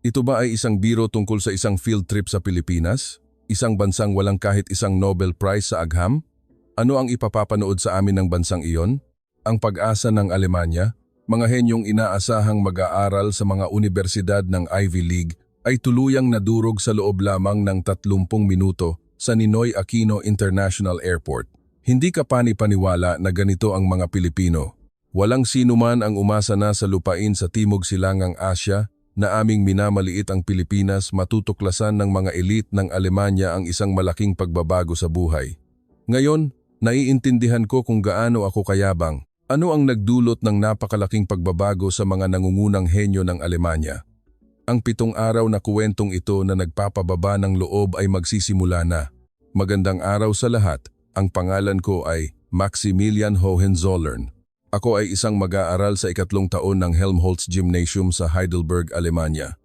Ito ba ay isang biro tungkol sa isang field trip sa Pilipinas? Isang bansang walang kahit isang Nobel Prize sa agham? Ano ang ipapapanood sa amin ng bansang iyon? Ang pag-asa ng Alemanya, mga henyong inaasahang mag-aaral sa mga universidad ng Ivy League ay tuluyang nadurog sa loob lamang ng 30 minuto sa Ninoy Aquino International Airport. Hindi ka pani-paniwala na ganito ang mga Pilipino. Walang sino man ang umasa na sa lupain sa Timog Silangang Asya na aming minamaliit ang Pilipinas matutuklasan ng mga elite ng Alemanya ang isang malaking pagbabago sa buhay. Ngayon, naiintindihan ko kung gaano ako kayabang. Ano ang nagdulot ng napakalaking pagbabago sa mga nangungunang henyo ng Alemanya? Ang 7 araw na kuwentong ito na nagpapababa ng loob ay magsisimula na. Magandang araw sa lahat. Ang pangalan ko ay Maximilian Hohenzollern. Ako ay isang mag-aaral sa 2 taon ng Helmholtz Gymnasium sa Heidelberg, Alemanya.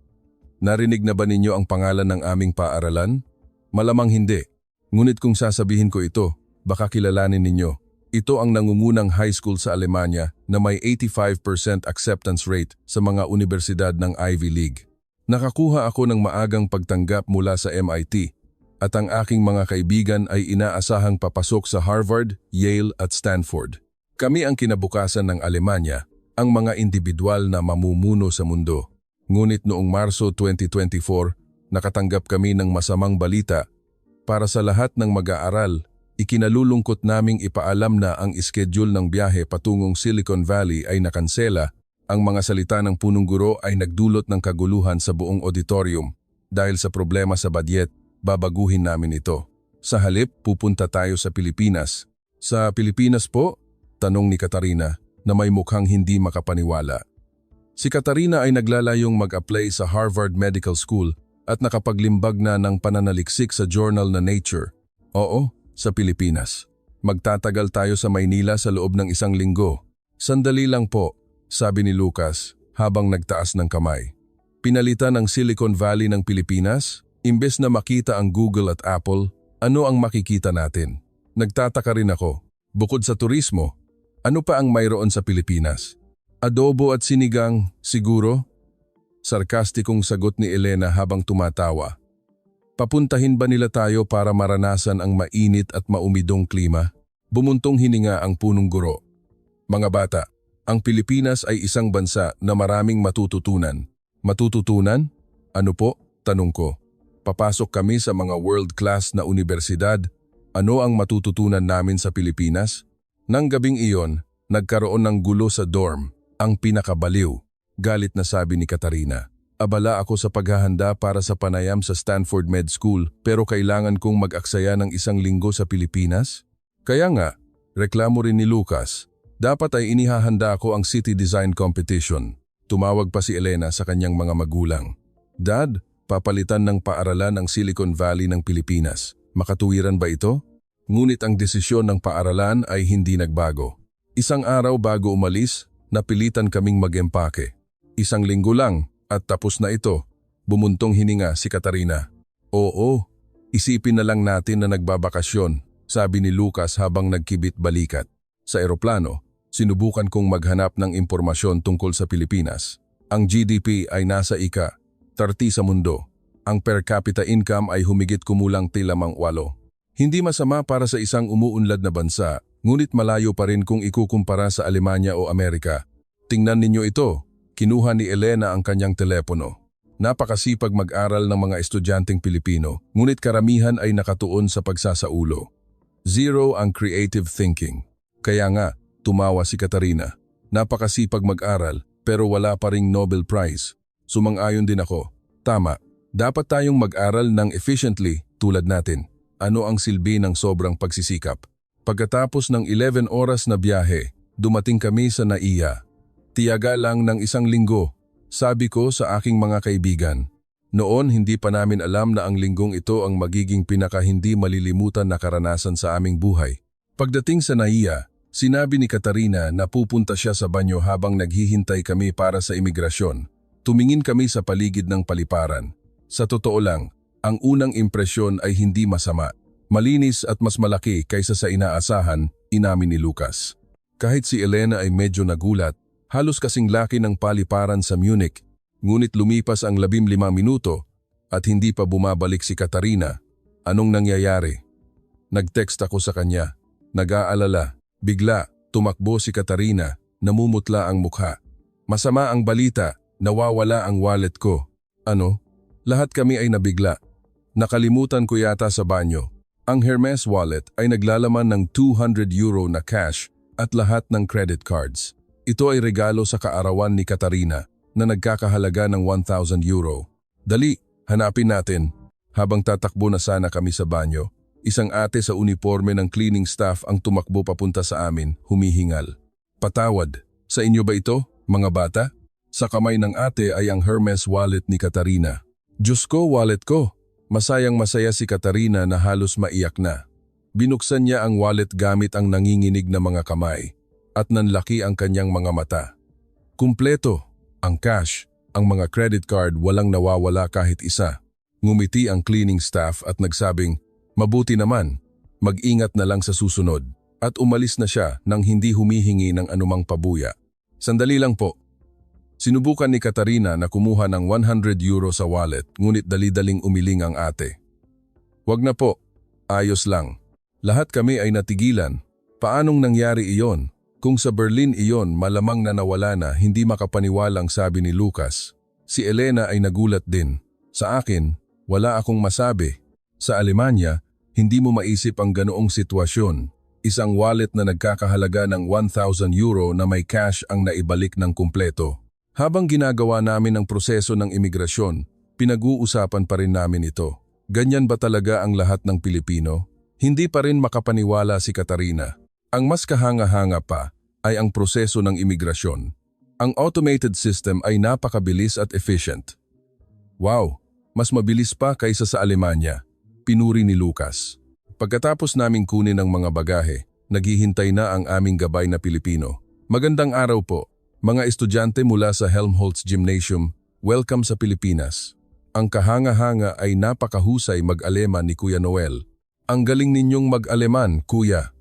Narinig na ba ninyo ang pangalan ng aming paaralan? Malamang hindi. Ngunit kung sasabihin ko ito, baka kilalanin ninyo. Ito ang nangungunang high school sa Alemanya na may 85% acceptance rate sa mga universidad ng Ivy League. Nakakuha ako ng maagang pagtanggap mula sa MIT at ang aking mga kaibigan ay inaasahang papasok sa Harvard, Yale at Stanford. Kami ang kinabukasan ng Alemanya, ang mga individual na mamumuno sa mundo. Ngunit noong Marso 2024, nakatanggap kami ng masamang balita. Para sa lahat ng mag-aaral, ikinalulungkot naming ipaalam na ang iskediul ng biyahe patungong Silicon Valley ay nakansela. Ang mga salita ng punong guro ay nagdulot ng kaguluhan sa buong auditorium. Dahil sa problema sa budget, babaguhin namin ito. Sa halip, pupunta tayo sa Pilipinas. Sa Pilipinas po? Tanong ni Katarina na may mukhang hindi makapaniwala. Si Katarina ay naglalayong mag-apply sa Harvard Medical School at nakapaglimbag na ng pananaliksik sa journal na Nature. Oo, sa Pilipinas. Magtatagal tayo sa Maynila sa loob ng 1 linggo. Sandali lang po, sabi ni Lucas habang nagtaas ng kamay. Pinalitan ang Silicon Valley ng Pilipinas? Imbes na makita ang Google at Apple, ano ang makikita natin? Nagtataka rin ako. Bukod sa turismo, ano pa ang mayroon sa Pilipinas? Adobo at sinigang, siguro? Sarkastikong sagot ni Elena habang tumatawa. Papuntahin ba nila tayo para maranasan ang mainit at maumidong klima? Bumuntong hininga ang punong guro. Mga bata, ang Pilipinas ay isang bansa na maraming matututunan. Matututunan? Ano po? Tanong ko. Papasok kami sa mga world-class na universidad. Ano ang matututunan namin sa Pilipinas? Nang gabing iyon, nagkaroon ng gulo sa dorm, ang pinakabaliw. Galit na sabi ni Katarina. Abala ako sa paghahanda para sa panayam sa Stanford Med School pero kailangan kong mag-aksaya ng 1 linggo sa Pilipinas? Kaya nga, reklamo rin ni Lucas. Dapat ay inihahanda ko ang City Design Competition. Tumawag pa si Elena sa kanyang mga magulang. Dad, papalitan ng paaralan ang Silicon Valley ng Pilipinas. Makatuwiran ba ito? Ngunit ang desisyon ng paaralan ay hindi nagbago. 1 araw bago umalis, napilitan kaming mag-empake. 1 linggo lang at tapos na ito. Bumuntong hininga si Katarina. Oo, isipin na lang natin na nagbabakasyon, sabi ni Lucas habang nagkibit balikat. Sa eroplano, sinubukan kong maghanap ng impormasyon tungkol sa Pilipinas. Ang GDP ay nasa ika-30 sa mundo. Ang per capita income ay humigit kumulang tilamang 8. Hindi masama para sa isang umuunlad na bansa, ngunit malayo pa rin kung ikukumpara sa Alemanya o Amerika. Tingnan ninyo ito, kinuha ni Elena ang kanyang telepono. Napakasipag mag-aral ng mga estudyanteng Pilipino, ngunit karamihan ay nakatuon sa pagsasaulo. 0 ang creative thinking. Kaya nga, tumawa si Katarina. Napakasipag mag-aral, pero wala pa ring Nobel Prize. Sumang-ayon din ako. Tama, dapat tayong mag-aral ng efficiently tulad natin. Ano ang silbi ng sobrang pagsisikap? Pagkatapos ng 11 oras na biyahe, dumating kami sa Naiya. Tiyaga lang ng 1 linggo, sabi ko sa aking mga kaibigan. Noon hindi pa namin alam na ang linggong ito ang magiging pinaka-hindi malilimutan na karanasan sa aming buhay. Pagdating sa Naiya, sinabi ni Katarina na pupunta siya sa banyo habang naghihintay kami para sa imigrasyon. Tumingin kami sa paligid ng paliparan. Sa totoo lang, ang unang impresyon ay hindi masama. Malinis at mas malaki kaysa sa inaasahan, inamin ni Lucas. Kahit si Elena ay medyo nagulat, halos kasing laki ng paliparan sa Munich. Ngunit lumipas ang 15 minuto at hindi pa bumabalik si Katarina. Anong nangyayari? Nag-text ako sa kanya. Nag-aalala. Bigla, tumakbo si Katarina. Namumutla ang mukha. Masama ang balita. Nawawala ang wallet ko. Ano? Lahat kami ay nabigla. Nakalimutan ko yata sa banyo. Ang Hermes wallet ay naglalaman ng €200 na cash at lahat ng credit cards. Ito ay regalo sa kaarawan ni Katarina na nagkakahalaga ng €1,000. Dali, hanapin natin. Habang tatakbo na sana kami sa banyo, isang ate sa uniforme ng cleaning staff ang tumakbo papunta sa amin, humihingal. Patawad, sa inyo ba ito, mga bata? Sa kamay ng ate ay ang Hermes wallet ni Katarina. Diyos ko, wallet ko! Masayang masaya si Katarina na halos maiyak na. Binuksan niya ang wallet gamit ang nanginginig na mga kamay at nanlaki ang kanyang mga mata. Kumpleto, ang cash, ang mga credit card walang nawawala kahit isa. Ngumiti ang cleaning staff at nagsabing, mabuti naman, mag-ingat na lang sa susunod. At umalis na siya nang hindi humihingi ng anumang pabuya. Sandali lang po. Sinubukan ni Katarina na kumuha ng €100 sa wallet ngunit dali-daling umiling ang ate. Wag na po, ayos lang. Lahat kami ay natigilan. Paanong nangyari iyon? Kung sa Berlin iyon malamang na nawala na hindi makapaniwalang sabi ni Lucas. Si Elena ay nagulat din. Sa akin, wala akong masabi. Sa Alemanya, hindi mo maisip ang ganoong sitwasyon. Isang wallet na nagkakahalaga ng €1,000 na may cash ang naibalik ng kumpleto. Habang ginagawa namin ang proseso ng imigrasyon, pinag-uusapan pa rin namin ito. Ganyan ba talaga ang lahat ng Pilipino? Hindi pa rin makapaniwala si Katarina. Ang mas kahanga-hanga pa ay ang proseso ng imigrasyon. Ang automated system ay napakabilis at efficient. Wow, mas mabilis pa kaysa sa Alemanya, pinuri ni Lucas. Pagkatapos naming kunin ang mga bagahe, naghihintay na ang aming gabay na Pilipino. Magandang araw po. Mga estudyante mula sa Helmholtz Gymnasium, welcome sa Pilipinas. Ang kahanga-hanga ay napakahusay mag-Aleman ni Kuya Noel. Ang galing ninyong mag-Aleman, Kuya.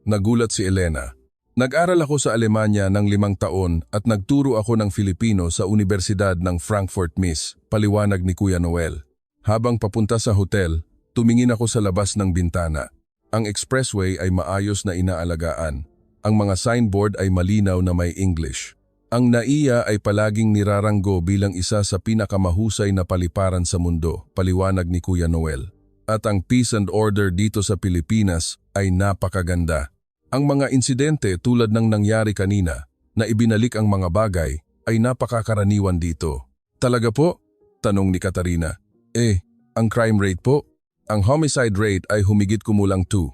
Nagulat si Elena. Nag-aral ako sa Alemanya ng 5 taon at nagturo ako ng Filipino sa Universidad ng Frankfurt Miss, paliwanag ni Kuya Noel. Habang papunta sa hotel, tumingin ako sa labas ng bintana. Ang expressway ay maayos na inaalagaan. Ang mga signboard ay malinaw na may English. Ang NAIA ay palaging niraranggo bilang isa sa pinakamahusay na paliparan sa mundo, paliwanag ni Kuya Noel. At ang peace and order dito sa Pilipinas ay napakaganda. Ang mga insidente tulad ng nangyari kanina na ibinalik ang mga bagay ay napakakaraniwan dito. Talaga po? Tanong ni Katarina. Ang crime rate po? Ang homicide rate ay humigit kumulang 6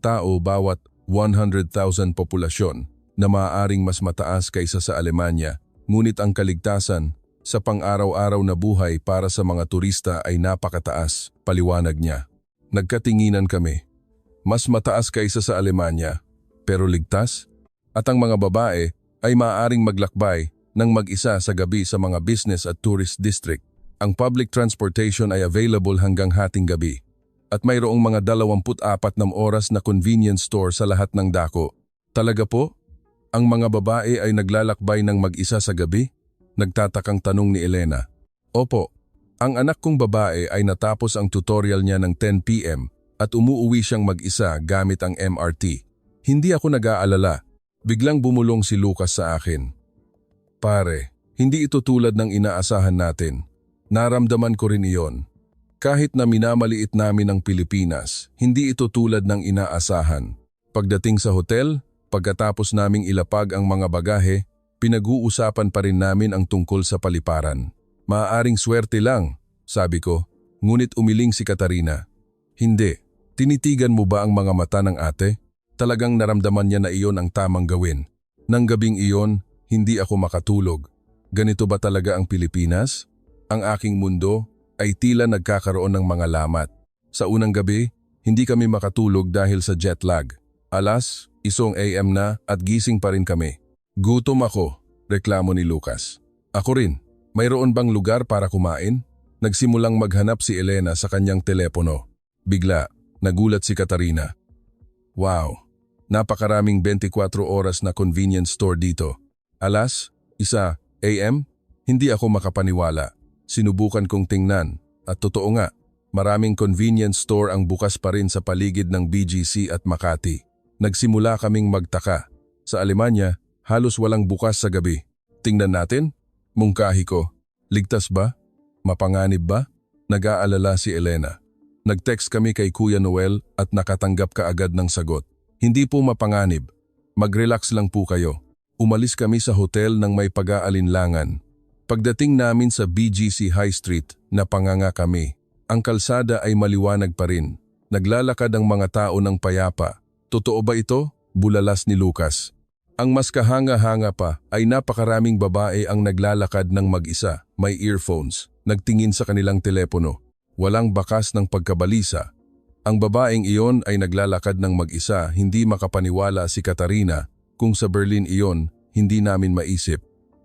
tao bawat 100,000 populasyon na maaaring mas mataas kaysa sa Alemanya, ngunit ang kaligtasan sa pang-araw-araw na buhay para sa mga turista ay napakataas, paliwanag niya. Nagkatinginan kami. Mas mataas kaysa sa Alemanya, pero ligtas? At ang mga babae ay maaaring maglakbay ng mag-isa sa gabi sa mga business at tourist district. Ang public transportation ay available hanggang hating gabi. At mayroong mga 24 na oras na convenience store sa lahat ng dako. Talaga po? Ang mga babae ay naglalakbay ng mag-isa sa gabi? Nagtatakang tanong ni Elena. Opo, ang anak kong babae ay natapos ang tutorial niya ng 10 PM at umuuwi siyang mag-isa gamit ang MRT. Hindi ako nag-aalala. Biglang bumulong si Lucas sa akin. Pare, hindi ito tulad ng inaasahan natin. Naramdaman ko rin iyon. Kahit na minamaliit namin ang Pilipinas, hindi ito tulad ng inaasahan. Pagdating sa hotel, pagkatapos naming ilapag ang mga bagahe, pinag-uusapan pa rin namin ang tungkol sa paliparan. Maaaring swerte lang, sabi ko, ngunit umiling si Katarina. Hindi, tinitigan mo ba ang mga mata ng ate? Talagang naramdaman niya na iyon ang tamang gawin. Nang gabing iyon, hindi ako makatulog. Ganito ba talaga ang Pilipinas? Ang aking mundo ay tila nagkakaroon ng mga lamat. Sa unang gabi, hindi kami makatulog dahil sa jet lag. 1:00 AM na at gising pa rin kami. Gutom ako, reklamo ni Lucas. Ako rin, mayroon bang lugar para kumain? Nagsimulang maghanap si Elena sa kanyang telepono. Bigla, nagulat si Katarina. Wow, napakaraming 24 oras na convenience store dito. 1:00 AM? Hindi ako makapaniwala. Sinubukan kong tingnan. At totoo nga, maraming convenience store ang bukas pa rin sa paligid ng BGC at Makati. Nagsimula kaming magtaka. Sa Alemanya, halos walang bukas sa gabi. Tingnan natin. Mungkahi ko. Ligtas ba? Mapanganib ba? Nag-aalala si Elena. Nag-text kami kay Kuya Noel at nakatanggap kaagad ng sagot. Hindi po mapanganib. Mag-relax lang po kayo. Umalis kami sa hotel nang may pag-aalinlangan. Pagdating namin sa BGC High Street, napanganga kami. Ang kalsada ay maliwanag pa rin. Naglalakad ang mga tao ng payapa. Totoo ba ito? Bulalas ni Lucas. Ang mas kahanga-hanga pa ay napakaraming babae ang naglalakad ng mag-isa, may earphones, nagtingin sa kanilang telepono. Walang bakas ng pagkabalisa. Ang babaeng iyon ay naglalakad ng mag-isa, hindi makapaniwala si Katarina kung sa Berlin iyon, hindi namin maisip.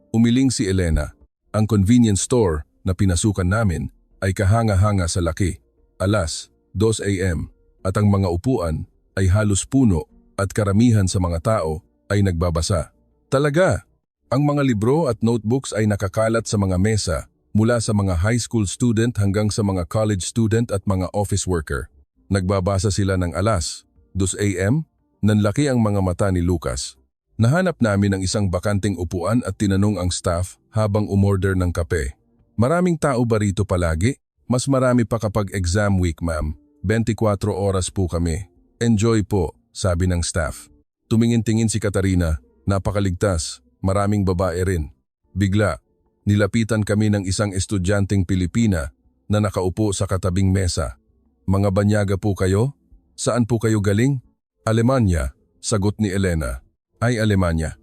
Umiling si Elena. Ang convenience store na pinasukan namin ay kahanga-hanga sa laki. Alas, 2 AM at ang mga upuan ay halos puno at karamihan sa mga tao ay nagbabasa. Talaga, ang mga libro at notebooks ay nakakalat sa mga mesa mula sa mga high school student hanggang sa mga college student at mga office worker. Nagbabasa sila ng alas, 2 AM, nanlaki ang mga mata ni Lucas. Nahanap namin ang isang bakanting upuan at tinanong ang staff habang umorder ng kape. Maraming tao ba rito palagi? Mas marami pa kapag exam week, ma'am. 24 oras po kami. Enjoy po, sabi ng staff. Tumingin-tingin si Katarina, napakaligtas, maraming babae rin. Bigla, nilapitan kami ng isang estudyanteng Pilipina na nakaupo sa katabing mesa. Mga banyaga po kayo? Saan po kayo galing? Alemanya, sagot ni Elena. Ay Alemanya.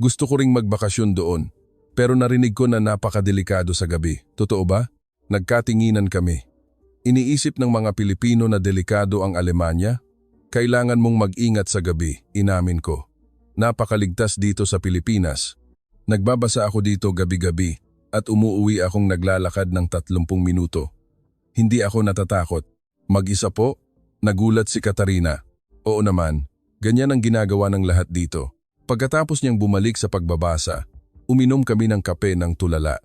Gusto ko ring magbakasyon doon, pero narinig ko na napakadelikado sa gabi. Totoo ba? Nagkatinginan kami. Iniisip ng mga Pilipino na delikado ang Alemanya? Kailangan mong mag-ingat sa gabi, inamin ko. Napakaligtas dito sa Pilipinas. Nagbabasa ako dito gabi-gabi at umuuwi akong naglalakad ng 30 minuto. Hindi ako natatakot. Mag-isa po? Nagulat si Katarina. Oo naman, ganyan ang ginagawa ng lahat dito. Pagkatapos niyang bumalik sa pagbabasa, uminom kami ng kape ng tulala.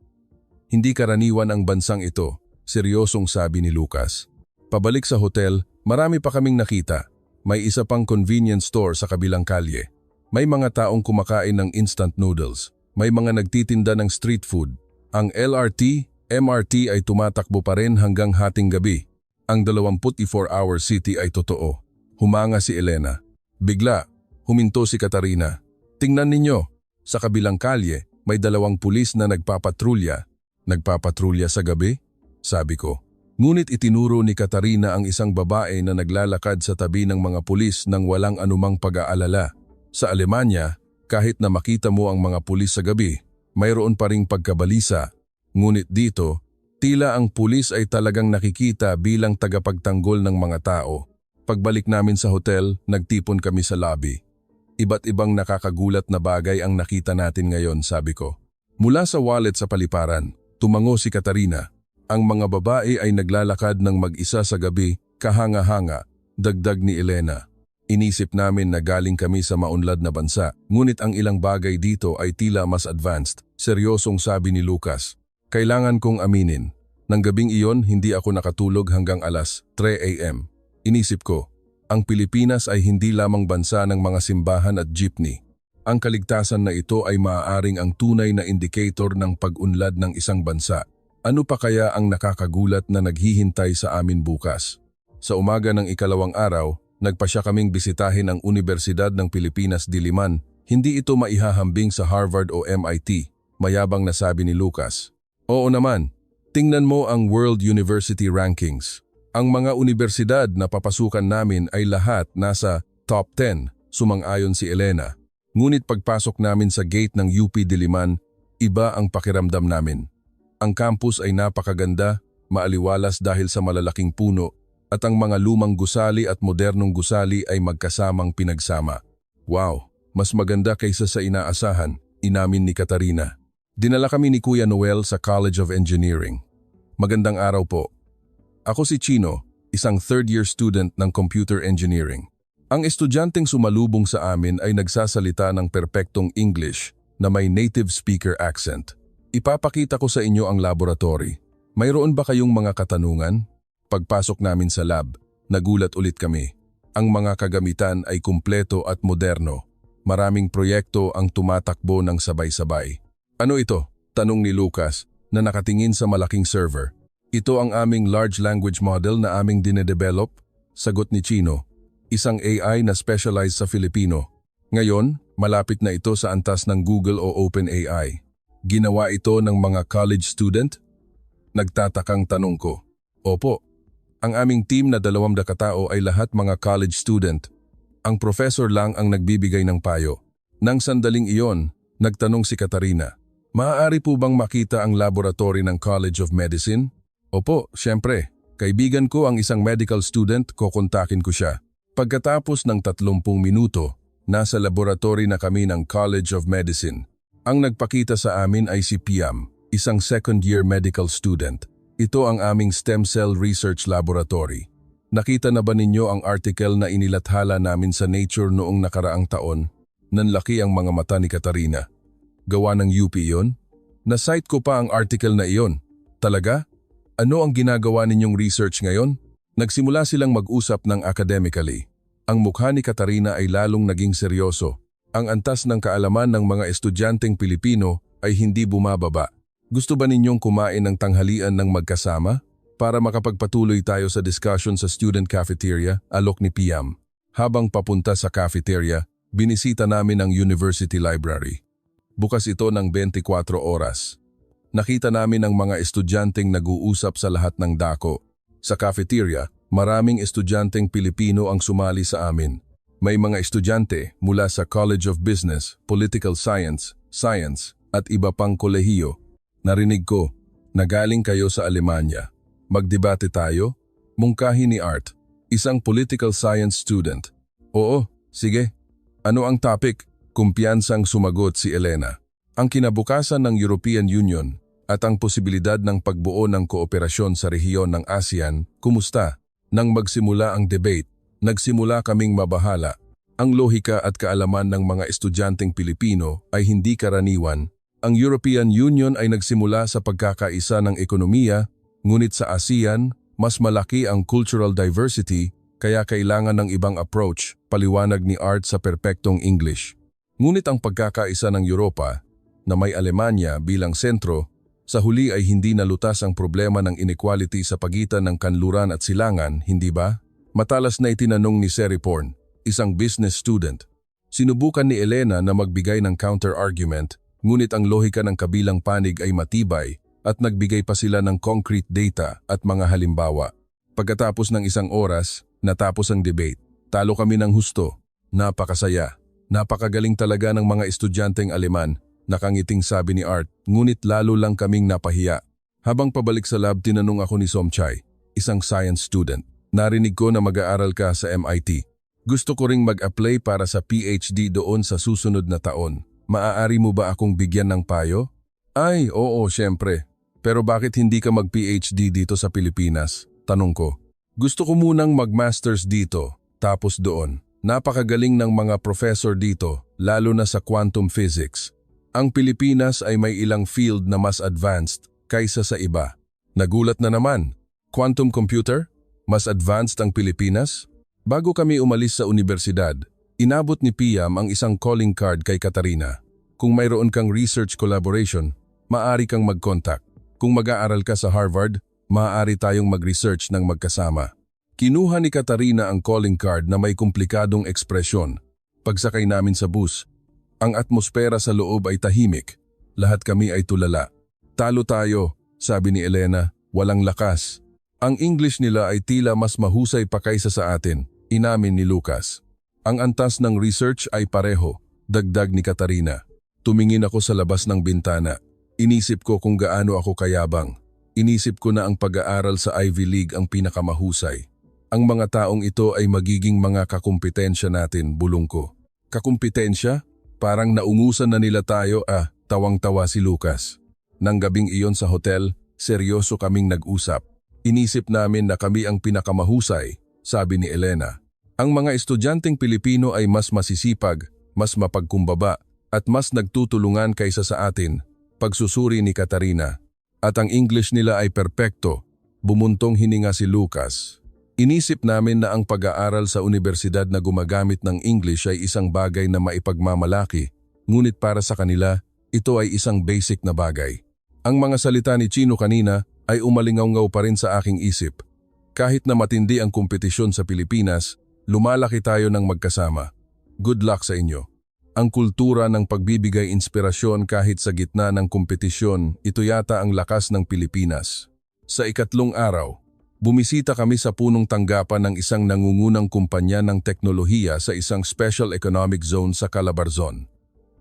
Hindi karaniwan ang bansang ito, seryosong sabi ni Lucas. Pabalik sa hotel, marami pa kaming nakita. May isa pang convenience store sa kabilang kalye. May mga taong kumakain ng instant noodles. May mga nagtitinda ng street food. Ang LRT, MRT ay tumatakbo pa rin hanggang hating gabi. Ang 24-hour city ay totoo. Humanga si Elena. Bigla, huminto si Katarina. Tingnan ninyo, sa kabilang kalye, may 2 pulis na nagpapatrulya. Nagpapatrulya sa gabi? Sabi ko. Ngunit itinuro ni Katarina ang isang babae na naglalakad sa tabi ng mga pulis nang walang anumang pag-aalala. Sa Alemanya, kahit na makita mo ang mga pulis sa gabi, mayroon pa ring pagkabalisa. Ngunit dito, tila ang pulis ay talagang nakikita bilang tagapagtanggol ng mga tao. Pagbalik namin sa hotel, nagtipon kami sa lobby. Iba't ibang nakakagulat na bagay ang nakita natin ngayon, sabi ko. Mula sa wallet sa paliparan, tumango si Katarina. Ang mga babae ay naglalakad ng mag-isa sa gabi, kahanga-hanga, dagdag ni Elena. Inisip namin na galing kami sa maunlad na bansa, ngunit ang ilang bagay dito ay tila mas advanced, seryosong sabi ni Lucas. Kailangan kong aminin, nang gabing iyon hindi ako nakatulog hanggang alas 3 AM. Inisip ko, ang Pilipinas ay hindi lamang bansa ng mga simbahan at jeepney. Ang kaligtasan na ito ay maaaring ang tunay na indicator ng pag-unlad ng isang bansa. Ano pa kaya ang nakakagulat na naghihintay sa amin bukas? Sa umaga ng ikalawang araw, nagpasya kaming bisitahin ang Universidad ng Pilipinas Diliman. Hindi ito maihahambing sa Harvard o MIT, mayabang na sabi ni Lucas. Oo naman, tingnan mo ang World University Rankings. Ang mga universidad na papasukan namin ay lahat nasa top 10, sumang-ayon si Elena. Ngunit pagpasok namin sa gate ng UP Diliman, iba ang pakiramdam namin. Ang campus ay napakaganda, maaliwalas dahil sa malalaking puno, at ang mga lumang gusali at modernong gusali ay magkasamang pinagsama. Wow, mas maganda kaysa sa inaasahan, inamin ni Katarina. Dinala kami ni Kuya Noel sa College of Engineering. Magandang araw po. Ako si Chino, isang third-year student ng Computer Engineering. Ang estudyanteng sumalubong sa amin ay nagsasalita ng perpektong English na may native speaker accent. Ipapakita ko sa inyo ang laboratory. Mayroon ba kayong mga katanungan? Pagpasok namin sa lab, nagulat ulit kami. Ang mga kagamitan ay kumpleto at moderno. Maraming proyekto ang tumatakbo ng sabay-sabay. Ano ito? Tanong ni Lucas na nakatingin sa malaking server. Ito ang aming large language model na aming dinedevelop. Sagot ni Chino. Isang AI na specialized sa Filipino. Ngayon, malapit na ito sa antas ng Google o OpenAI. Ginawa ito ng mga college student? Nagtatakang tanong ko. Opo. Ang aming team na 200 katao ay lahat mga college student. Ang professor lang ang nagbibigay ng payo. Nang sandaling iyon, nagtanong si Katarina, maaari po bang makita ang laboratory ng College of Medicine? Opo, syempre. Kaibigan ko ang isang medical student, kukontakin ko siya. Pagkatapos ng 30 minuto, nasa laboratory na kami ng College of Medicine. Ang nagpakita sa amin ay si Piam, isang second-year medical student. Ito ang aming stem cell research laboratory. Nakita na ba ninyo ang article na inilathala namin sa Nature noong nakaraang taon? Nanlaki ang mga mata ni Katarina. Gawa ng UP iyon? Na-cite ko pa ang article na iyon. Talaga? Ano ang ginagawa ninyong research ngayon? Nagsimula silang mag-usap ng academically. Ang mukha ni Katarina ay lalong naging seryoso. Ang antas ng kaalaman ng mga estudyanteng Pilipino ay hindi bumababa. Gusto ba ninyong kumain ng tanghalian ng magkasama? Para makapagpatuloy tayo sa discussion sa student cafeteria, alok ni Piam. Habang papunta sa cafeteria, binisita namin ang university library. Bukas ito ng 24 oras. Nakita namin ang mga estudyanteng nag-uusap sa lahat ng dako. Sa cafeteria, maraming estudyanteng Pilipino ang sumali sa amin. May mga estudyante mula sa College of Business, Political Science, Science at iba pang kolehiyo. Narinig ko, nagaling kayo sa Alemanya. Magdebate tayo? Mungkahi ni Art, isang political science student. Oo, sige. Ano ang topic? Kumpiyansang sumagot si Elena. Ang kinabukasan ng European Union at ang posibilidad ng pagbuo ng kooperasyon sa rehiyon ng ASEAN, kumusta? Nang magsimula ang debate, nagsimula kaming mabahala. Ang lohika at kaalaman ng mga estudyanteng Pilipino ay hindi karaniwan. Ang European Union ay nagsimula sa pagkakaisa ng ekonomiya, ngunit sa ASEAN, mas malaki ang cultural diversity kaya kailangan ng ibang approach, paliwanag ni Art sa perpektong English. Ngunit ang pagkakaisa ng Europa, na may Alemanya bilang sentro, sa huli ay hindi nalutas ang problema ng inequality sa pagitan ng kanluran at silangan, hindi ba? Matalas na itinanong ni Seriporn, isang business student. Sinubukan ni Elena na magbigay ng counter-argument, ngunit ang lohika ng kabilang panig ay matibay at nagbigay pa sila ng concrete data at mga halimbawa. Pagkatapos ng 1 oras, natapos ang debate. Talo kami ng husto. Napakasaya. Napakagaling talaga ng mga estudyanteng Aleman, nakangiting sabi ni Art, ngunit lalo lang kaming napahiya. Habang pabalik sa lab, tinanong ako ni Somchai, isang science student. Narinig ko na mag-aaral ka sa MIT. Gusto ko ring mag-apply para sa PhD doon sa susunod na taon. Maaari mo ba akong bigyan ng payo? Ay, oo, syempre. Pero bakit hindi ka mag-PhD dito sa Pilipinas? Tanong ko. Gusto ko munang mag-masters dito, tapos doon. Napakagaling ng mga professor dito, lalo na sa quantum physics. Ang Pilipinas ay may ilang field na mas advanced kaysa sa iba. Nagulat na naman. Quantum computer? Mas advanced ang Pilipinas? Bago kami umalis sa universidad, inabot ni Piam ang isang calling card kay Katarina. Kung mayroon kang research collaboration, maaari kang mag-contact. Kung mag-aaral ka sa Harvard, maaari tayong mag-research ng magkasama. Kinuha ni Katarina ang calling card na may komplikadong ekspresyon. Pagsakay namin sa bus, ang atmosfera sa loob ay tahimik. Lahat kami ay tulala. Talo tayo, sabi ni Elena, walang lakas. Ang English nila ay tila mas mahusay pa kaysa sa atin, inamin ni Lucas. Ang antas ng research ay pareho, dagdag ni Katarina. Tumingin ako sa labas ng bintana. Inisip ko kung gaano ako kayabang. Inisip ko na ang pag-aaral sa Ivy League ang pinakamahusay. Ang mga taong ito ay magiging mga kakumpetensya natin, bulong ko. Kakumpetensya? Parang naungusan na nila tayo, tawang-tawa si Lucas. Nang gabing iyon sa hotel, seryoso kaming nag-usap. Inisip namin na kami ang pinakamahusay, sabi ni Elena. Ang mga estudyanteng Pilipino ay mas masisipag, mas mapagkumbaba, at mas nagtutulungan kaysa sa atin. pagsusuri ni Katarina. At ang English nila ay perpekto. Bumuntong hininga si Lucas. Inisip namin na ang pag-aaral sa universidad na gumagamit ng English ay isang bagay na maipagmamalaki, ngunit para sa kanila, ito ay isang basic na bagay. Ang mga salita ni Chino kanina ay umalingaw-ngaw pa rin sa aking isip. Kahit na matindi ang kompetisyon sa Pilipinas, lumalaki tayo ng magkasama. Good luck sa inyo. Ang kultura ng pagbibigay inspirasyon kahit sa gitna ng kompetisyon, ito yata ang lakas ng Pilipinas. Sa ikatlong araw, bumisita kami sa punong tanggapan ng isang nangungunang kumpanya ng teknolohiya sa isang special economic zone sa Calabarzon.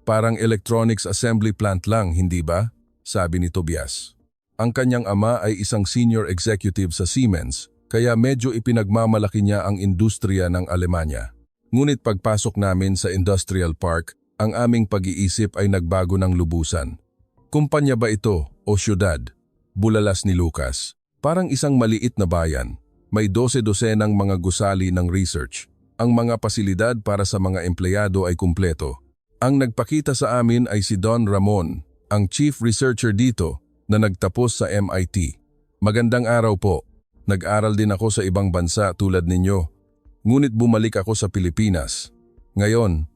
Parang electronics assembly plant lang, hindi ba? Sabi ni Tobias. Ang kanyang ama ay isang senior executive sa Siemens, kaya medyo ipinagmamalaki niya ang industriya ng Alemanya. Ngunit pagpasok namin sa industrial park, ang aming pag-iisip ay nagbago ng lubusan. Kumpanya ba ito o syudad? Bulalas ni Lucas. Parang isang maliit na bayan. May 12-dosenang mga gusali ng research. Ang mga pasilidad para sa mga empleyado ay kumpleto. Ang nagpakita sa amin ay si Don Ramon, ang chief researcher dito na nagtapos sa MIT. Magandang araw po. Nag-aral din ako sa ibang bansa tulad ninyo. Ngunit bumalik ako sa Pilipinas. Ngayon,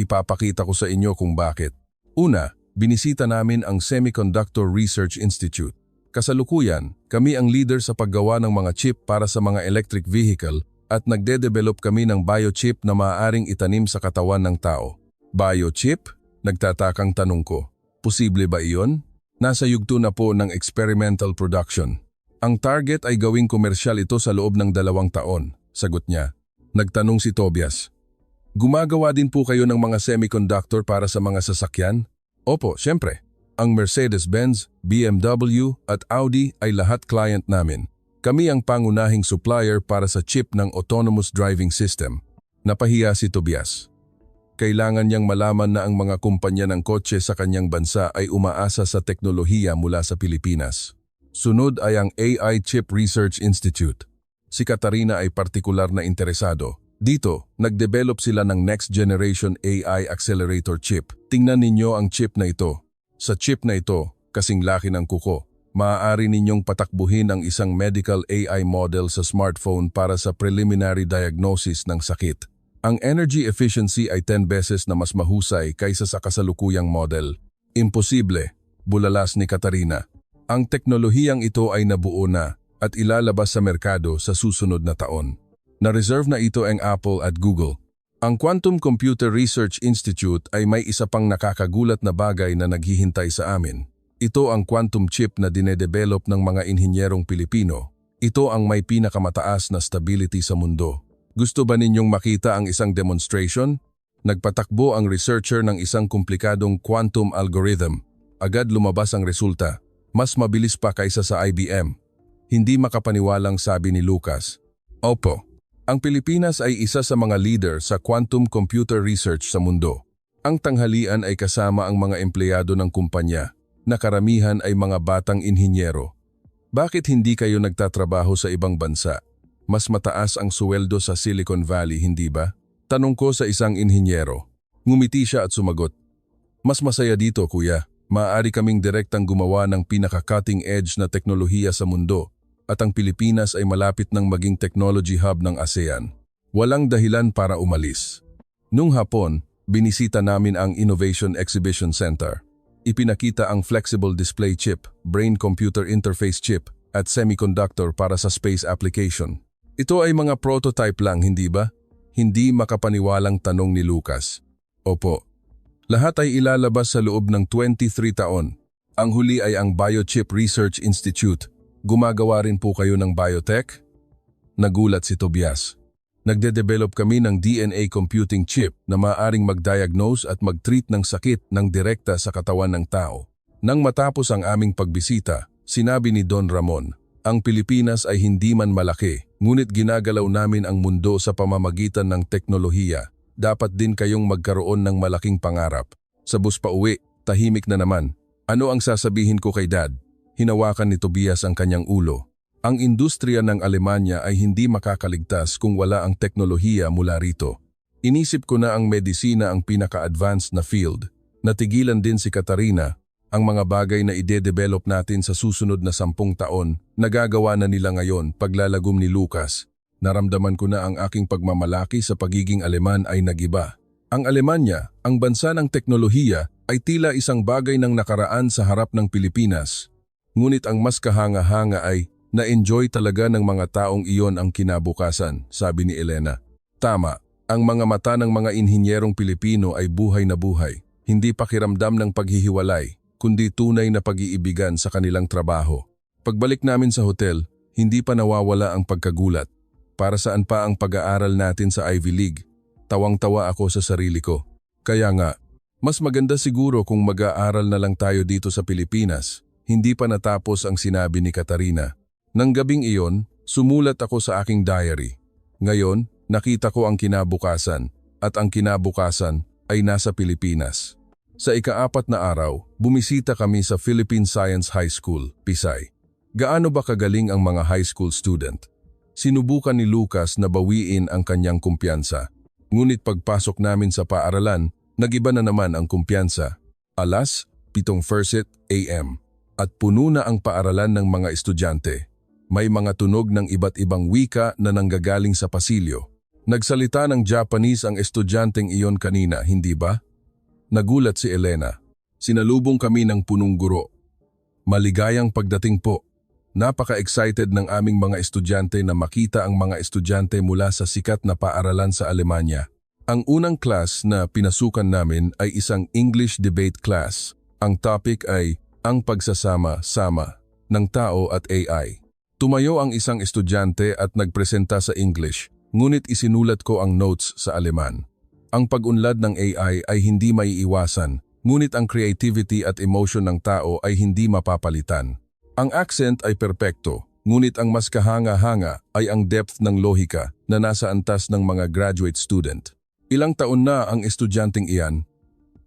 ipapakita ko sa inyo kung bakit. Una, binisita namin ang Semiconductor Research Institute. Kasalukuyan, kami ang leader sa paggawa ng mga chip para sa mga electric vehicle at nagde-develop kami ng biochip na maaaring itanim sa katawan ng tao. Biochip? Nagtatakang tanong ko. Posible ba iyon? Nasa yugto na po ng experimental production. Ang target ay gawing komersyal ito sa loob ng 2 taon, sagot niya. Nagtanong si Tobias. Gumagawa din po kayo ng mga semiconductor para sa mga sasakyan? Opo, syempre. Ang Mercedes-Benz, BMW at Audi ay lahat client namin. Kami ang pangunahing supplier para sa chip ng autonomous driving system. Napahiya si Tobias. Kailangan niyang malaman na ang mga kumpanya ng kotse sa kanyang bansa ay umaasa sa teknolohiya mula sa Pilipinas. Sunod ay ang AI Chip Research Institute. Si Katarina ay partikular na interesado. Dito, nag-develop sila ng next generation AI accelerator chip. Tingnan ninyo ang chip na ito. Sa chip na ito, kasing laki ng kuko, maaari ninyong patakbuhin ang isang medical AI model sa smartphone para sa preliminary diagnosis ng sakit. Ang energy efficiency ay 10 beses na mas mahusay kaysa sa kasalukuyang model. Imposible, bulalas ni Katarina. Ang teknolohiyang ito ay nabuo na at ilalabas sa merkado sa susunod na taon. Na-reserve na ito ang Apple at Google. Ang Quantum Computer Research Institute ay may isa pang nakakagulat na bagay na naghihintay sa amin. Ito ang quantum chip na dinedevelop ng mga inhinyerong Pilipino. Ito ang may pinakamataas na stability sa mundo. Gusto ba ninyong makita ang isang demonstration? Nagpatakbo ang researcher ng isang komplikadong quantum algorithm. Agad lumabas ang resulta. Mas mabilis pa kaysa sa IBM. Hindi makapaniwalang sabi ni Lucas. Opo. Ang Pilipinas ay isa sa mga leader sa quantum computer research sa mundo. Ang tanghalian ay kasama ang mga empleyado ng kumpanya, na karamihan ay mga batang inhinyero. Bakit hindi kayo nagtatrabaho sa ibang bansa? Mas mataas ang suweldo sa Silicon Valley, hindi ba? Tanong ko sa isang inhinyero. Ngumiti siya at sumagot. Mas masaya dito, kuya. Maaari kaming direktang gumawa ng pinaka-cutting edge na teknolohiya sa mundo. At ang Pilipinas ay malapit ng maging technology hub ng ASEAN. Walang dahilan para umalis. Nung hapon, binisita namin ang Innovation Exhibition Center. Ipinakita ang flexible display chip, brain-computer interface chip, at semiconductor para sa space application. Ito ay mga prototype lang, hindi ba? Hindi makapaniwalang tanong ni Lucas. Opo. Lahat ay ilalabas sa loob ng 23 taon. Ang huli ay ang Biochip Research Institute. Gumagawa rin po kayo ng biotech? Nagulat si Tobias. Nagde-develop kami ng DNA computing chip na maaaring mag-diagnose at mag-treat ng sakit ng direkta sa katawan ng tao. Nang matapos ang aming pagbisita, sinabi ni Don Ramon, ang Pilipinas ay hindi man malaki, ngunit ginagalaw namin ang mundo sa pamamagitan ng teknolohiya. Dapat din kayong magkaroon ng malaking pangarap. Sa bus pa uwi, tahimik na naman. Ano ang sasabihin ko kay Dad? Hinawakan ni Tobias ang kanyang ulo. Ang industriya ng Alemanya ay hindi makakaligtas kung wala ang teknolohiya mula rito. Inisip ko na ang medisina ang pinaka-advanced na field. Natigilan din si Katarina. Ang mga bagay na ide-develop natin sa susunod na 10 taon, nagagawa na nila ngayon paglalagom ni Lucas. Naramdaman ko na ang aking pagmamalaki sa pagiging Aleman ay nagiba. Ang Alemanya, ang bansa ng teknolohiya, ay tila isang bagay ng nakaraan sa harap ng Pilipinas. Ngunit ang mas kahanga-hanga ay na-enjoy talaga ng mga taong iyon ang kinabukasan, sabi ni Elena. Tama, ang mga mata ng mga inhinyerong Pilipino ay buhay na buhay. Hindi pakiramdam ng paghihiwalay, kundi tunay na pag-iibigan sa kanilang trabaho. Pagbalik namin sa hotel, hindi pa nawawala ang pagkagulat. Para saan pa ang pag-aaral natin sa Ivy League? Tawang-tawa ako sa sarili ko. Kaya nga, mas maganda siguro kung mag-aaral na lang tayo dito sa Pilipinas. Hindi pa natapos ang sinabi ni Katarina. Nang gabing iyon, sumulat ako sa aking diary. Ngayon, nakita ko ang kinabukasan, at ang kinabukasan ay nasa Pilipinas. Sa ika-4 na araw, bumisita kami sa Philippine Science High School, Pisay. Gaano ba kagaling ang mga high school student? Sinubukan ni Lucas na bawiin ang kanyang kumpiyansa. Ngunit pagpasok namin sa paaralan, nagiba na naman ang kumpiyansa. Alas 7:30 AM at puno na ang paaralan ng mga estudyante. May mga tunog ng iba't ibang wika na nanggagaling sa pasilyo. Nagsalita ng Japanese ang estudyanteng iyon kanina, hindi ba? Nagulat si Elena. Sinalubong kami ng punong guro. Maligayang pagdating po. Napaka-excited ng aming mga estudyante na makita ang mga estudyante mula sa sikat na paaralan sa Alemanya. Ang unang class na pinasukan namin ay isang English debate class. Ang topic ay ang pagsasama-sama ng tao at AI. Tumayo ang isang estudyante at nagpresenta sa English, ngunit isinulat ko ang notes sa Aleman. Ang pag-unlad ng AI ay hindi maiiwasan, ngunit ang creativity at emotion ng tao ay hindi mapapalitan. Ang accent ay perpekto, ngunit ang mas kahanga-hanga ay ang depth ng lohika na nasa antas ng mga graduate student. Ilang taon na ang estudyanteng iyan?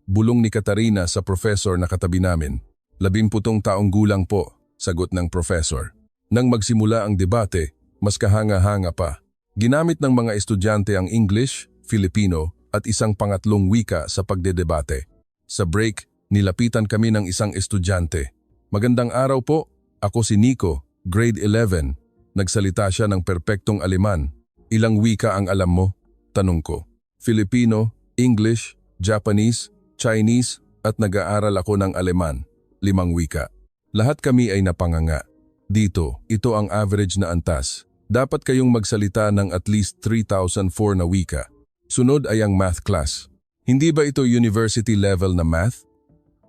Bulong ni Katarina sa professor na katabi namin. 17 taong gulang po, sagot ng professor. Nang magsimula ang debate, mas kahanga-hanga pa. Ginamit ng mga estudyante ang English, Filipino at isang pangatlong wika sa pagdedebate. Sa break, nilapitan kami ng isang estudyante. Magandang araw po. Ako si Nico, grade 11. Nagsalita siya ng perpektong Aleman. Ilang wika ang alam mo? Tanong ko. Filipino, English, Japanese, Chinese at nag-aaral ako ng Aleman. 5 wika. Lahat kami ay napanganga. Dito, ito ang average na antas. Dapat kayong magsalita ng at least 3,004 na wika. Sunod ay ang math class. Hindi ba ito university level na math?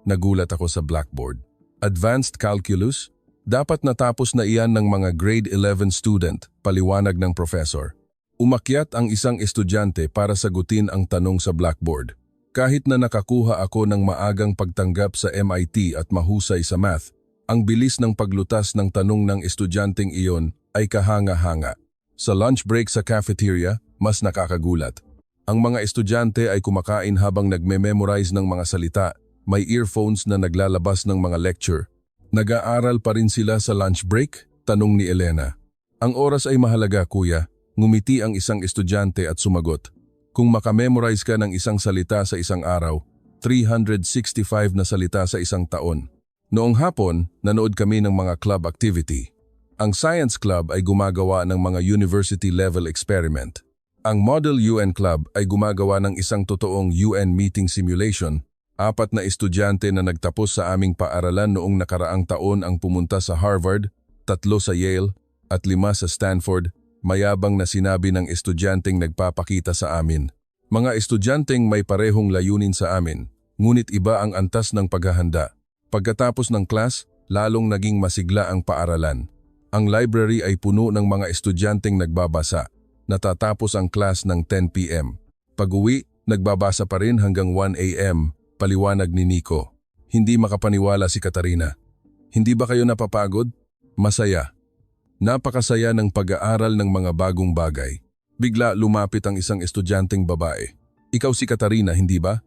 Nagulat ako sa blackboard. Advanced calculus? Dapat natapos na iyan ng mga grade 11 student, paliwanag ng professor. Umakyat ang isang estudyante para sagutin ang tanong sa blackboard. Kahit na nakakuha ako ng maagang pagtanggap sa MIT at mahusay sa math, ang bilis ng paglutas ng tanong ng estudyanteng iyon ay kahanga-hanga. Sa lunch break sa cafeteria, mas nakakagulat. Ang mga estudyante ay kumakain habang nagme-memorize ng mga salita, may earphones na naglalabas ng mga lecture. Nag-aaral pa rin sila sa lunch break? Tanong ni Elena. Ang oras ay mahalaga, kuya. Ngumiti ang isang estudyante at sumagot. Kung makamemorize ka ng isang salita sa isang araw, 365 na salita sa isang taon. Noong hapon, nanood kami ng mga club activity. Ang Science Club ay gumagawa ng mga university-level experiment. Ang Model UN Club ay gumagawa ng isang totoong UN meeting simulation. 4 na estudyante na nagtapos sa aming paaralan noong nakaraang taon ang pumunta sa Harvard, 3 sa Yale, at 5 sa Stanford, mayabang na sinabi ng estudyanteng nagpapakita sa amin. Mga estudyanteng may parehong layunin sa amin, ngunit iba ang antas ng paghahanda. Pagkatapos ng class, lalong naging masigla ang paaralan. Ang library ay puno ng mga estudyanteng nagbabasa. Natatapos ang class ng 10 p.m. Pag-uwi, nagbabasa pa rin hanggang 1 a.m., paliwanag ni Nico. Hindi makapaniwala si Katarina. Hindi ba kayo napapagod? Masaya. Napakasaya ng pag-aaral ng mga bagong bagay. Bigla lumapit ang isang estudyanteng babae. Ikaw si Katarina, hindi ba?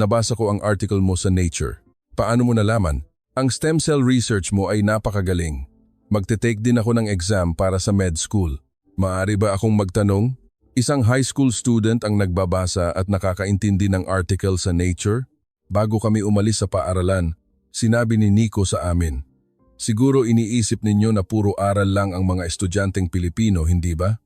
Nabasa ko ang article mo sa Nature. Paano mo nalaman? Ang stem cell research mo ay napakagaling. Magte-take din ako ng exam para sa med school. Maaari ba akong magtanong? Isang high school student ang nagbabasa at nakakaintindi ng article sa Nature. Bago kami umalis sa paaralan, Sinabi ni Nico sa amin. Siguro iniisip ninyo na puro aral lang ang mga estudyanteng Pilipino, hindi ba?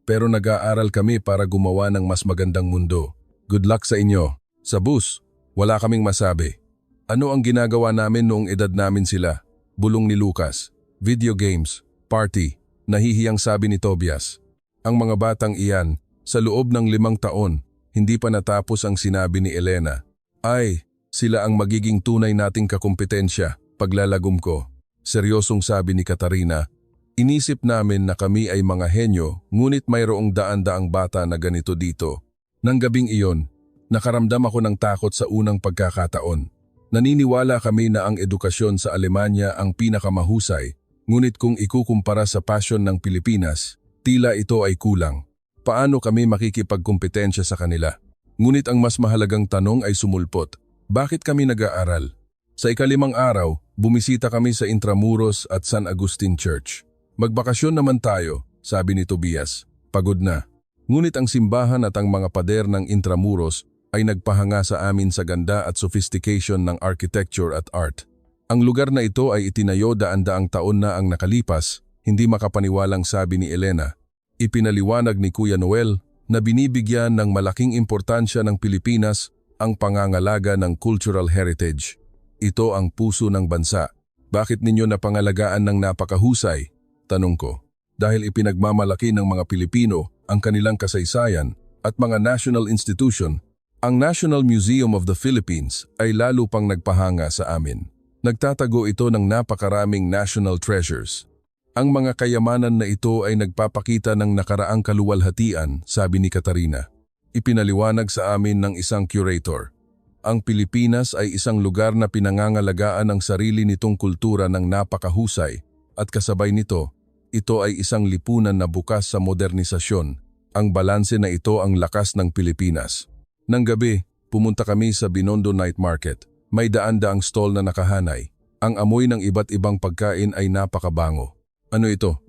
Pero nag-aaral kami para gumawa ng mas magandang mundo. Good luck sa inyo. Sa bus, wala kaming masabi. Ano ang ginagawa namin noong edad namin sila? Bulong ni Lucas. Video games, party, nahihiyang sabi ni Tobias. Ang mga batang iyan, sa loob ng 5 taon, hindi pa natapos ang sinabi ni Elena. Ay, sila ang magiging tunay nating kakumpetensya, paglalagom ko. Seryosong sabi ni Katarina. Inisip namin na kami ay mga henyo, ngunit mayroong daan-daang bata na ganito dito. Nang gabing iyon, nakaramdam ako ng takot sa unang pagkakataon. Naniniwala kami na ang edukasyon sa Alemanya ang pinakamahusay, ngunit kung ikukumpara sa passion ng Pilipinas, tila ito ay kulang. Paano kami makikipagkumpetensya sa kanila? Ngunit ang mas mahalagang tanong ay sumulpot. Bakit kami nag-aaral? Sa ika-5 araw, bumisita kami sa Intramuros at San Agustin Church. Magbakasyon naman tayo, sabi ni Tobias. Pagod na. Ngunit ang simbahan at ang mga pader ng Intramuros ay nagpahanga sa amin sa ganda at sophistication ng architecture at art. Ang lugar na ito ay itinayo daan-daang taon na ang nakalipas, hindi makapaniwalang sabi ni Elena. Ipinaliwanag ni Kuya Noel na binibigyan ng malaking importansya ng Pilipinas ang pangangalaga ng cultural heritage. Ito ang puso ng bansa. Bakit ninyo napangalagaan ng napakahusay? Tanong ko. Dahil ipinagmamalaki ng mga Pilipino ang kanilang kasaysayan at mga national institution, ang National Museum of the Philippines ay lalo pang nagpahanga sa amin. Nagtatago ito ng napakaraming national treasures. Ang mga kayamanan na ito ay nagpapakita ng nakaraang kaluwalhatian, sabi ni Katarina. Ipinaliwanag sa amin ng isang curator. Ang Pilipinas ay isang lugar na pinangangalagaan ang sarili nitong kultura ng napakahusay at kasabay nito, ito ay isang lipunan na bukas sa modernisasyon. Ang balanse na ito ang lakas ng Pilipinas. Nang gabi, pumunta kami sa Binondo Night Market. May daan-daang stall na nakahanay. Ang amoy ng iba't ibang pagkain ay napakabango. Ano ito?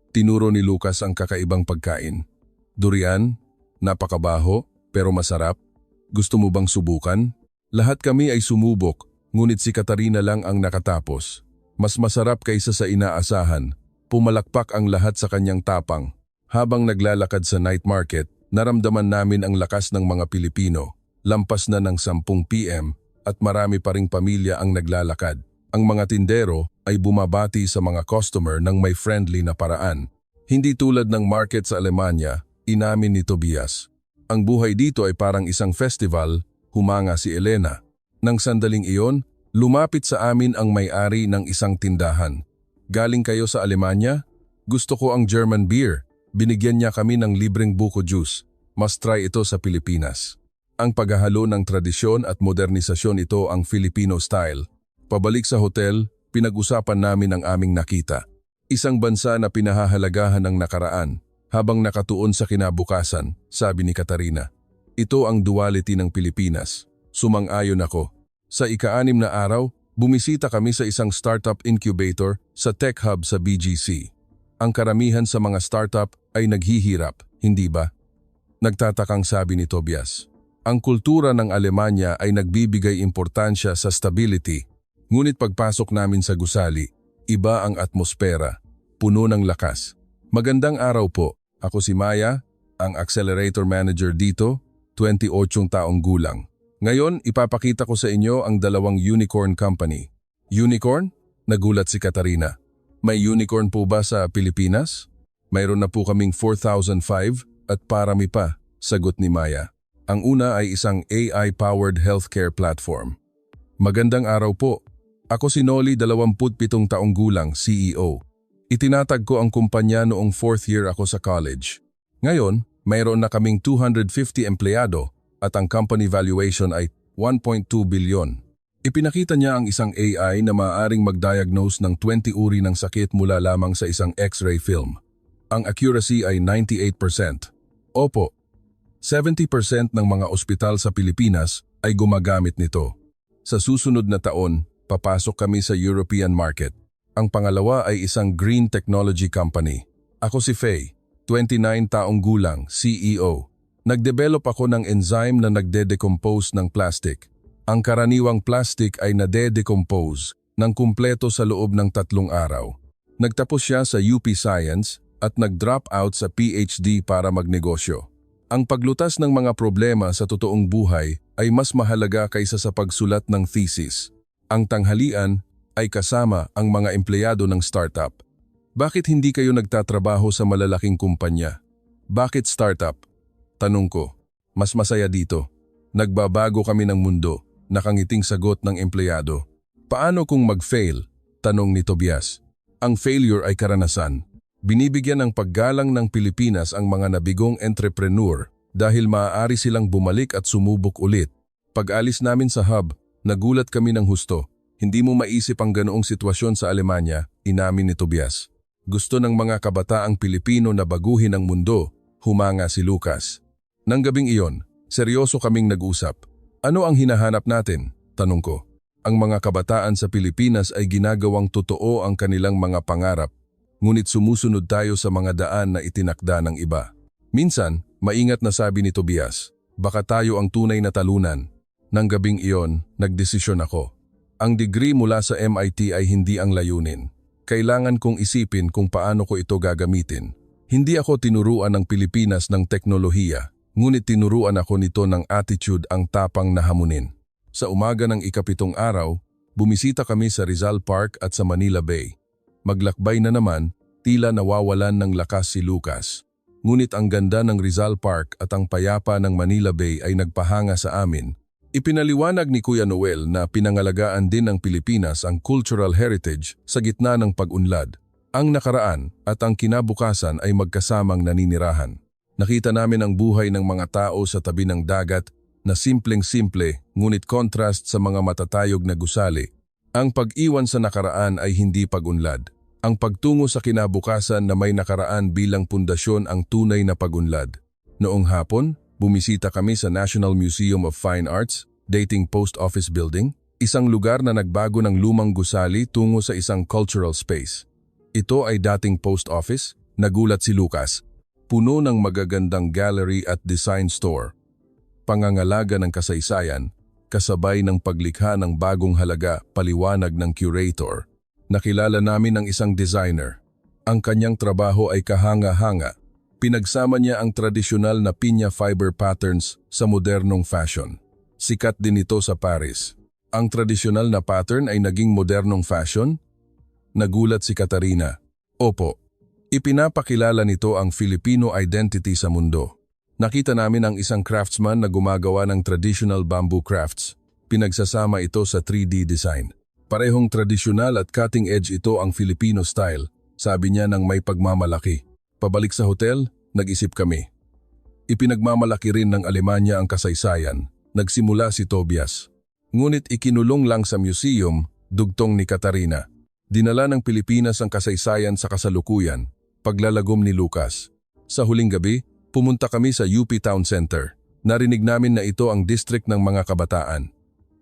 Tinuro ni Lucas ang kakaibang pagkain. Durian? Napakabaho, pero masarap. Gusto mo bang subukan? Lahat kami ay sumubok, ngunit si Katarina lang ang nakatapos. Mas masarap kaysa sa inaasahan. Pumalakpak ang lahat sa kanyang tapang. Habang naglalakad sa night market, naramdaman namin ang lakas ng mga Pilipino. Lampas na ng 10 PM at marami pa ring pamilya ang naglalakad. Ang mga tindero ay bumabati sa mga customer ng may friendly na paraan. Hindi tulad ng market sa Alemanya, inamin ni Tobias. Ang buhay dito ay parang isang festival, humanga si Elena. Nang sandaling iyon, lumapit sa amin ang may-ari ng isang tindahan. Galing kayo sa Alemanya? Gusto ko ang German beer. Binigyan niya kami ng libreng buko juice. Must try ito sa Pilipinas. Ang paghahalo ng tradisyon at modernisasyon ito ang Filipino style. Pabalik sa hotel, pinag-usapan namin ang aming nakita. Isang bansa na pinahahalagahan ng nakaraan habang nakatuon sa kinabukasan, sabi ni Katarina. Ito ang duality ng Pilipinas. Sumang-ayon ako. Sa ika-6 na araw, bumisita kami sa isang startup incubator sa Tech Hub sa BGC. Ang karamihan sa mga startup ay naghihirap, hindi ba? Nagtatakang sabi ni Tobias. Ang kultura ng Alemanya ay nagbibigay importansya sa stability. Ngunit pagpasok namin sa gusali, iba ang atmosfera, puno ng lakas. Magandang araw po, ako si Maya, ang accelerator manager dito, 28 taong gulang. Ngayon, ipapakita ko sa inyo ang 2 unicorn company. Unicorn? Nagulat si Katarina. May unicorn po ba sa Pilipinas? Mayroon na po kaming 4005 at parami pa, sagot ni Maya. Ang una ay isang AI-powered healthcare platform. Magandang araw po. Ako si Noli, 27 taong gulang, CEO. Itinatag ko ang kumpanya noong 4th year ako sa college. Ngayon, mayroon na kaming 250 empleyado at ang company valuation ay 1.2 billion. Ipinakita niya ang isang AI na maaaring mag-diagnose ng 20 uri ng sakit mula lamang sa isang X-ray film. Ang accuracy ay 98%. Opo, 70% ng mga ospital sa Pilipinas ay gumagamit nito. Sa susunod na taon, papasok kami sa European market. Ang pangalawa ay isang green technology company. Ako si Faye, 29 taong gulang, CEO. Nagdevelop ako ng enzyme na nagde-decompose ng plastic. Ang karaniwang plastic ay nade-decompose ng kumpleto sa loob ng 3 araw. Nagtapos siya sa UP Science at nag-drop out sa PhD para magnegosyo. Ang paglutas ng mga problema sa totoong buhay ay mas mahalaga kaysa sa pagsulat ng thesis. Ang tanghalian ay kasama ang mga empleyado ng startup. Bakit hindi kayo nagtatrabaho sa malalaking kumpanya? Bakit startup? Tanong ko. Mas masaya dito. Nagbabago kami ng mundo. Nakangiting sagot ng empleyado. Paano kung mag-fail? Tanong ni Tobias. Ang failure ay karanasan. Binibigyan ng paggalang ng Pilipinas ang mga nabigong entrepreneur dahil maaari silang bumalik at sumubok ulit. Pag-alis namin sa hub, nagulat kami ng husto. Hindi mo maisip ang ganoong sitwasyon sa Alemanya, inamin ni Tobias. Gusto ng mga kabataang Pilipino na baguhin ang mundo, humanga si Lucas. Nang gabing iyon, seryoso kaming nag-usap. Ano ang hinahanap natin? Tanong ko. Ang mga kabataan sa Pilipinas ay ginagawang totoo ang kanilang mga pangarap, ngunit sumusunod tayo sa mga daan na itinakda ng iba. Minsan, maingat na sabi ni Tobias, baka tayo ang tunay na talunan. Nang gabing iyon, nagdesisyon ako. Ang degree mula sa MIT ay hindi ang layunin. Kailangan kong isipin kung paano ko ito gagamitin. Hindi ako tinuruan ng Pilipinas ng teknolohiya, ngunit tinuruan ako nito ng attitude ang tapang na hamunin. Sa umaga ng ika-7 araw, bumisita kami sa Rizal Park at sa Manila Bay. Maglakbay na naman, tila nawawalan ng lakas si Lucas. Ngunit ang ganda ng Rizal Park at ang payapa ng Manila Bay ay nagpahanga sa amin. Ipinaliwanag ni Kuya Noel na pinangalagaan din ng Pilipinas ang cultural heritage sa gitna ng pag-unlad. Ang nakaraan at ang kinabukasan ay magkasamang naninirahan. Nakita namin ang buhay ng mga tao sa tabi ng dagat na simpleng-simple ngunit contrast sa mga matatayog na gusali. Ang pag-iwan sa nakaraan ay hindi pag-unlad. Ang pagtungo sa kinabukasan na may nakaraan bilang pundasyon ang tunay na pag-unlad. Noong hapon, bumisita kami sa National Museum of Fine Arts, dating Post Office Building, isang lugar na nagbago ng lumang gusali tungo sa isang cultural space. Ito ay dating post office, nagulat si Lucas. Puno ng magagandang gallery at design store. Pangangalaga ng kasaysayan, kasabay ng paglikha ng bagong halaga, paliwanag ng curator. Nakilala namin ang isang designer. Ang kanyang trabaho ay kahanga-hanga. Pinagsama niya ang tradisyonal na pinya fiber patterns sa modernong fashion. Sikat din ito sa Paris. Ang tradisyonal na pattern ay naging modernong fashion? Nagulat si Katarina. Opo. Ipinapakilala nito ang Filipino identity sa mundo. Nakita namin ang isang craftsman na gumagawa ng traditional bamboo crafts. Pinagsasama ito sa 3D design. Parehong tradisyonal at cutting edge ito ang Filipino style, sabi niya nang may pagmamalaki. Pabalik sa hotel, nag-isip kami. Ipinagmamalaki rin ng Alemanya ang kasaysayan. Nagsimula si Tobias. Ngunit ikinulong lang sa museum, dugtong ni Katarina. Dinala ng Pilipinas ang kasaysayan sa kasalukuyan. Paglalagom ni Lucas. Sa huling gabi, pumunta kami sa UP Town Center. Narinig namin na ito ang district ng mga kabataan.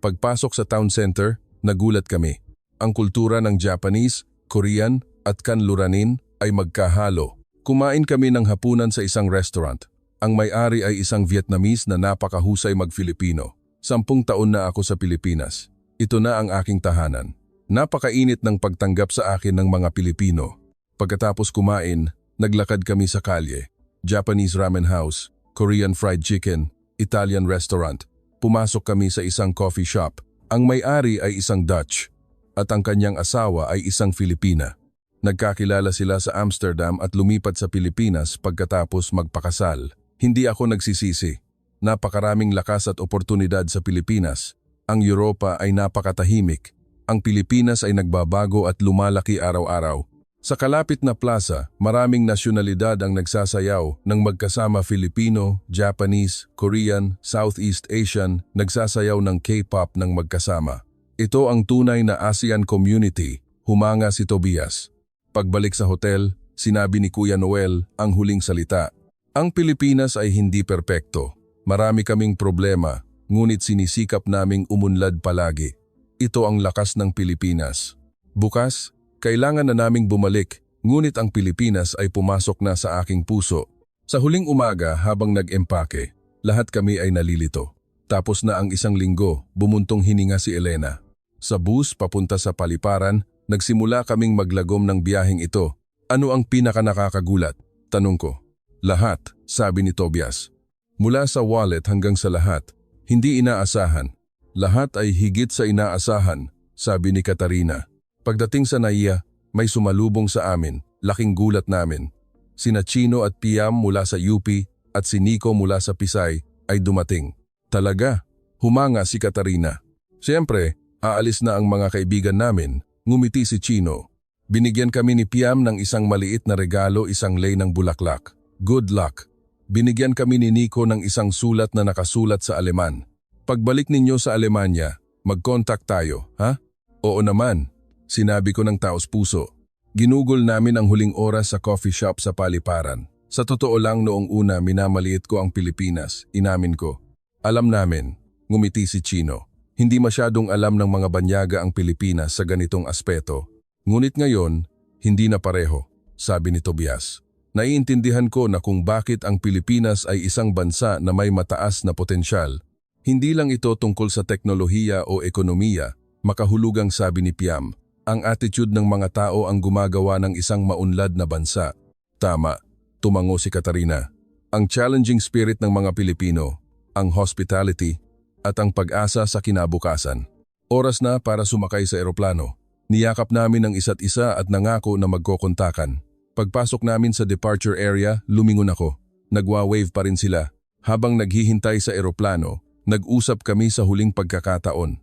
Pagpasok sa town center, nagulat kami. Ang kultura ng Japanese, Korean at Kanluranin ay magkahalo. Kumain kami ng hapunan sa isang restaurant. Ang may-ari ay isang Vietnamese na napakahusay mag-Filipino. 10 taon na ako sa Pilipinas. Ito na ang aking tahanan. Napakainit ng pagtanggap sa akin ng mga Pilipino. Pagkatapos kumain, naglakad kami sa kalye. Japanese ramen house, Korean fried chicken, Italian restaurant. Pumasok kami sa isang coffee shop. Ang may-ari ay isang Dutch at ang kanyang asawa ay isang Filipina. Nagkakilala sila sa Amsterdam at lumipat sa Pilipinas pagkatapos magpakasal. Hindi ako nagsisisi. Napakaraming lakas at oportunidad sa Pilipinas. Ang Europa ay napakatahimik. Ang Pilipinas ay nagbabago at lumalaki araw-araw. Sa kalapit na plaza, maraming nasyonalidad ang nagsasayaw ng magkasama Filipino, Japanese, Korean, Southeast Asian, nagsasayaw ng K-pop ng magkasama. Ito ang tunay na ASEAN community, humanga si Tobias. Pagbalik sa hotel, sinabi ni Kuya Noel ang huling salita. Ang Pilipinas ay hindi perpekto. Marami kaming problema, ngunit sinisikap naming umunlad palagi. Ito ang lakas ng Pilipinas. Bukas, kailangan na naming bumalik, ngunit ang Pilipinas ay pumasok na sa aking puso. Sa huling umaga habang nag-empake, lahat kami ay nalilito. Tapos na ang isang linggo, bumuntong hininga si Elena. Sa bus papunta sa paliparan, nagsimula kaming maglagom ng biyaheng ito. Ano ang pinakanakakagulat? Tanong ko. Lahat, sabi ni Tobias. Mula sa wallet hanggang sa lahat, hindi inaasahan. Lahat ay higit sa inaasahan, sabi ni Katarina. Pagdating sa NAIA, may sumalubong sa amin, laking gulat namin. Sina Chino at Piam mula sa UP at si Nico mula sa Pisay ay dumating. Talaga, humanga si Katarina. Siyempre, aalis na ang mga kaibigan namin, ngumiti si Chino. Binigyan kami ni Piam ng isang maliit na regalo, isang lei ng bulaklak. Good luck. Binigyan kami ni Nico ng isang sulat na nakasulat sa Aleman. Pagbalik ninyo sa Alemanya, mag-contact tayo, ha? Oo naman, sinabi ko ng taos puso. Ginugol namin ang huling oras sa coffee shop sa paliparan. Sa totoo lang noong una minamaliit ko ang Pilipinas, inamin ko. Alam namin, ngumiti si Chino. Hindi masyadong alam ng mga banyaga ang Pilipinas sa ganitong aspeto. Ngunit ngayon, hindi na pareho, sabi ni Tobias. Naiintindihan ko na kung bakit ang Pilipinas ay isang bansa na may mataas na potensyal. Hindi lang ito tungkol sa teknolohiya o ekonomiya, makahulugang sabi ni Piam. Ang attitude ng mga tao ang gumagawa ng isang maunlad na bansa. Tama, tumango si Katarina. Ang challenging spirit ng mga Pilipino, ang hospitality, at ang pag-asa sa kinabukasan. Oras na para sumakay sa eroplano. Niyakap namin ang isa't isa at nangako na magkokontakan. Pagpasok namin sa departure area, lumingon ako. Nagwa-wave pa rin sila. Habang naghihintay sa eroplano, nag-usap kami sa huling pagkakataon.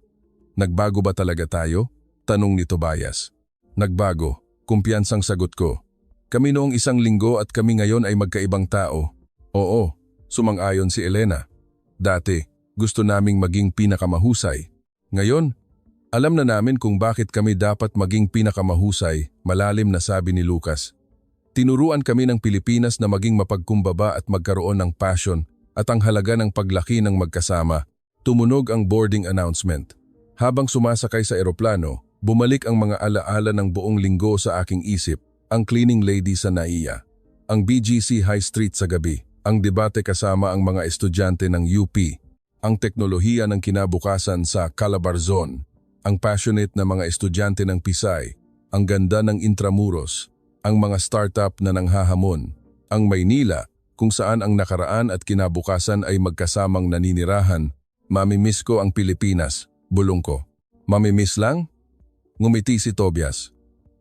Nagbago ba talaga tayo? Tanong ni Tobias. Nagbago, kumpiyansang sagot ko. Kami noong isang linggo at kami ngayon ay magkaibang tao. Oo, sumang-ayon si Elena. Dati, gusto naming maging pinakamahusay. Ngayon, alam na namin kung bakit kami dapat maging pinakamahusay, malalim na sabi ni Lucas. Tinuruan kami ng Pilipinas na maging mapagkumbaba at magkaroon ng passion at ang halaga ng paglaki ng magkasama. Tumunog ang boarding announcement. Habang sumasakay sa eroplano, bumalik ang mga alaala ng buong linggo sa aking isip, ang cleaning lady sa NAIA, ang BGC High Street sa gabi, ang debate kasama ang mga estudyante ng UP, ang teknolohiya ng kinabukasan sa Calabarzon, ang passionate na mga estudyante ng Pisay, ang ganda ng Intramuros, ang mga startup na nanghahamon, ang Maynila kung saan ang nakaraan at kinabukasan ay magkasamang naninirahan. Mamimiss ko ang Pilipinas, bulong ko. Mamimiss lang? Ngumiti si Tobias.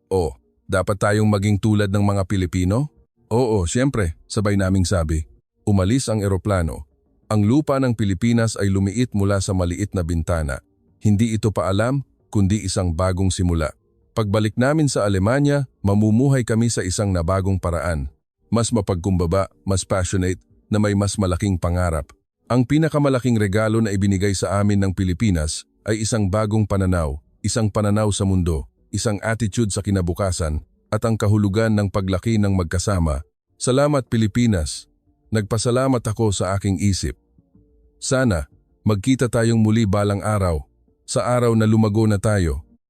O, dapat tayong maging tulad ng mga Pilipino? Oo, siyempre, sabay naming sabi. Umalis ang eroplano. Ang lupa ng Pilipinas ay lumiit mula sa maliit na bintana. Hindi ito paalam, kundi isang bagong simula. Pagbalik namin sa Alemanya, mamumuhay kami sa isang nabagong paraan. Mas mapagkumbaba, mas passionate, na may mas malaking pangarap. Ang pinakamalaking regalo na ibinigay sa amin ng Pilipinas ay isang bagong pananaw, isang pananaw sa mundo, isang attitude sa kinabukasan, at ang kahulugan ng paglaki ng magkasama. Salamat Pilipinas! Nagpasalamat ako sa aking isip. Sana, magkita tayong muli balang araw, sa araw na lumago na tayo.